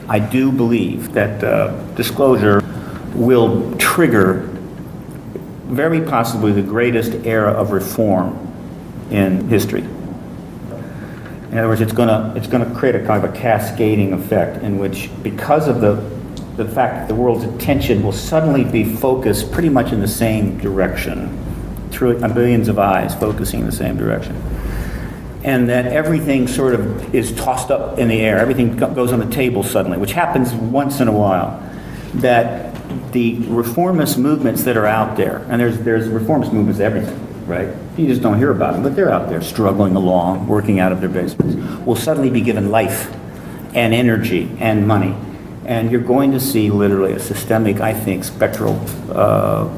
I do believe that disclosure will trigger very possibly the greatest era of reform in history. In other words, it's going to create a kind of a cascading effect in which, because of the fact that the world's attention will suddenly be focused pretty much in the same direction, through billions of eyes focusing in the same direction, and that everything sort of is tossed up in the air, everything goes on the table suddenly, which happens once in a while, that the reformist movements that are out there, and there's reformist movements everything, right? You just don't hear about them, but they're out there struggling along, working out of their basements, will suddenly be given life and energy and money. And you're going to see literally a systemic, I think, spectral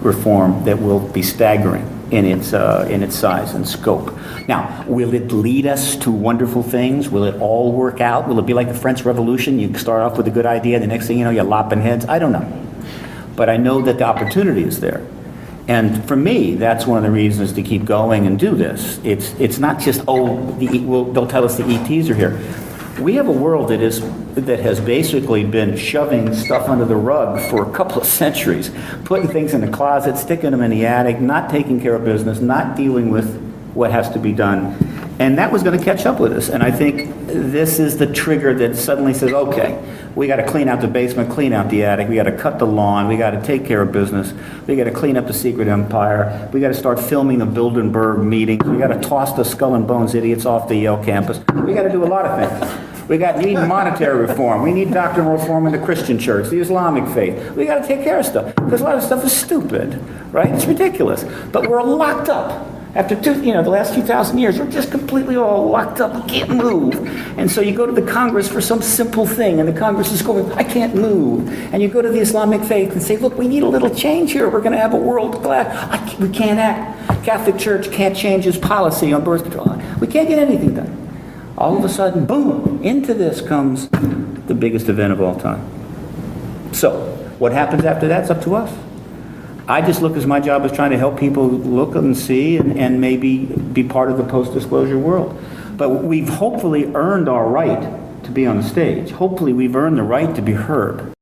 reform that will be staggering in its size and scope. Now, will it lead us to wonderful things? Will it all work out? Will it be like the French Revolution? You start off with a good idea, the next thing you know, you're lopping heads. I don't know. But I know that the opportunity is there. And for me, that's one of the reasons to keep going and do this. It's not just, they'll tell us the ETs are here. We have a world that has basically been shoving stuff under the rug for a couple of centuries, putting things in the closet, sticking them in the attic, not taking care of business, not dealing with what has to be done. And that was going to catch up with us. And I think this is the trigger that suddenly says, okay, we got to clean out the basement, clean out the attic, we got to cut the lawn, we got to take care of business, we got to clean up the secret empire, we got to start filming the Bilderberg meetings, we got to toss the skull and bones idiots off the Yale campus. We got to do a lot of things. We need monetary reform. We need doctrinal reform in the Christian church, the Islamic faith. We got to take care of stuff because a lot of stuff is stupid, right? It's ridiculous. But we're locked up. After the last 2,000 years, we're just completely all locked up. We can't move. And so you go to the Congress for some simple thing, and the Congress is going, I can't move. And you go to the Islamic faith and say, look, we need a little change here. We're going to have a world class. We can't act. Catholic Church can't change its policy on birth control. We can't get anything done. All of a sudden, boom, into this comes the biggest event of all time. So, what happens after that's up to us. I just look as my job as trying to help people look and see and maybe be part of the post-disclosure world. But we've hopefully earned our right to be on the stage. Hopefully we've earned the right to be heard.